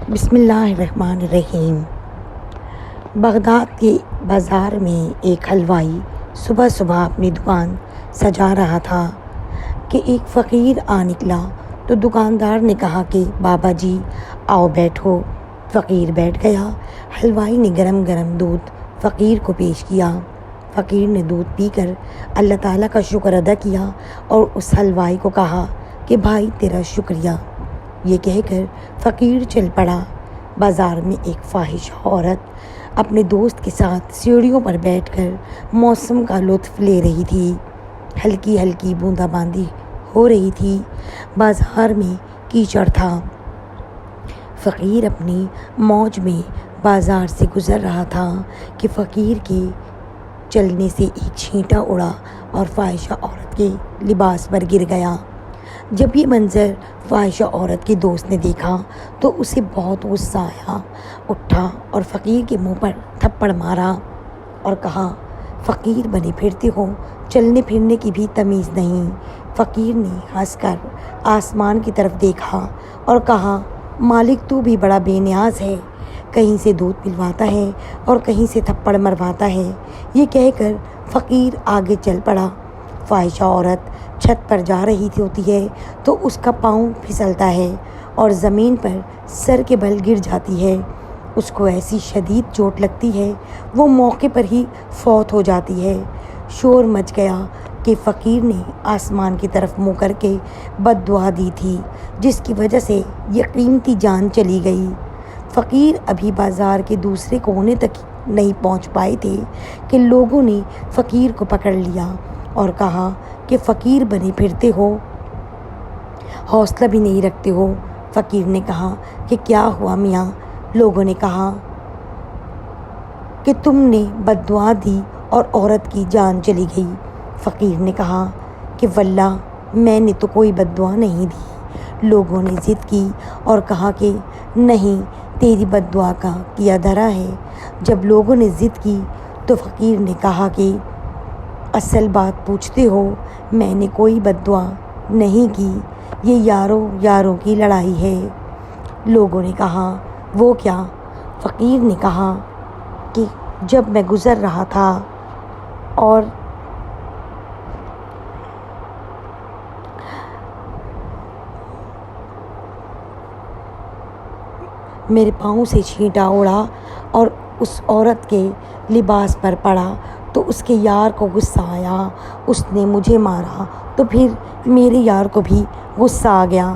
بسم اللہ الرحمن الرحیم۔ بغداد کے بازار میں ایک حلوائی صبح صبح اپنی دکان سجا رہا تھا کہ ایک فقیر آ نکلا تو دکاندار نے کہا کہ بابا جی آؤ بیٹھو۔ فقیر بیٹھ گیا۔ حلوائی نے گرم گرم دودھ فقیر کو پیش کیا۔ فقیر نے دودھ پی کر اللہ تعالیٰ کا شکر ادا کیا اور اس حلوائی کو کہا کہ بھائی تیرا شکریہ۔ یہ کہہ کر فقیر چل پڑا۔ بازار میں ایک فاحشہ عورت اپنے دوست کے ساتھ سیڑھیوں پر بیٹھ کر موسم کا لطف لے رہی تھی۔ ہلکی ہلکی بوندا باندی ہو رہی تھی۔ بازار میں کیچڑ تھا۔ فقیر اپنی موج میں بازار سے گزر رہا تھا کہ فقیر کے چلنے سے ایک چھینٹا اڑا اور فاحشہ عورت کے لباس پر گر گیا۔ جب یہ منظر فاحشہ عورت کے دوست نے دیکھا تو اسے بہت غصہ آیا، اٹھا اور فقیر کے منہ پر تھپڑ مارا اور کہا فقیر بنے پھرتے ہو، چلنے پھرنے کی بھی تمیز نہیں۔ فقیر نے ہنس کر آسمان کی طرف دیکھا اور کہا مالک تو بھی بڑا بے نیاز ہے، کہیں سے دودھ پلواتا ہے اور کہیں سے تھپڑ مرواتا ہے۔ یہ کہہ کر فقیر آگے چل پڑا۔ فاحشہ عورت چھت پر جا رہی ہوتی ہے تو اس کا پاؤں پھسلتا ہے اور زمین پر سر کے بل گر جاتی ہے۔ اس کو ایسی شدید چوٹ لگتی ہے وہ موقع پر ہی فوت ہو جاتی ہے۔ شور مچ گیا کہ فقیر نے آسمان کی طرف منہ کر کے بد دعا دی تھی، جس کی وجہ سے یہ قیمتی جان چلی گئی۔ فقیر ابھی بازار کے دوسرے کونے تک نہیں پہنچ پائے تھے کہ لوگوں نے فقیر کو پکڑ لیا اور کہا کہ فقیر بنے پھرتے ہو، حوصلہ بھی نہیں رکھتے ہو۔ فقیر نے کہا کہ کیا ہوا میاں؟ لوگوں نے کہا کہ تم نے بد دعا دی اور عورت کی جان چلی گئی۔ فقیر نے کہا کہ واللہ میں نے تو کوئی بد دعا نہیں دی۔ لوگوں نے ضد کی اور کہا کہ نہیں، تیری بد دعا کا کیا دھرا ہے۔ جب لوگوں نے ضد کی تو فقیر نے کہا کہ اصل بات پوچھتے ہو، میں نے کوئی بد دعا نہیں کی، یہ یاروں کی لڑائی ہے۔ لوگوں نے کہا وہ کیا؟ فقیر نے کہا کہ جب میں گزر رہا تھا اور میرے پاؤں سے چھینٹا اڑا اور اس عورت کے لباس پر پڑا تو اس کے یار کو غصہ آیا، اس نے مجھے مارا تو پھر میرے یار کو بھی غصہ آ گیا۔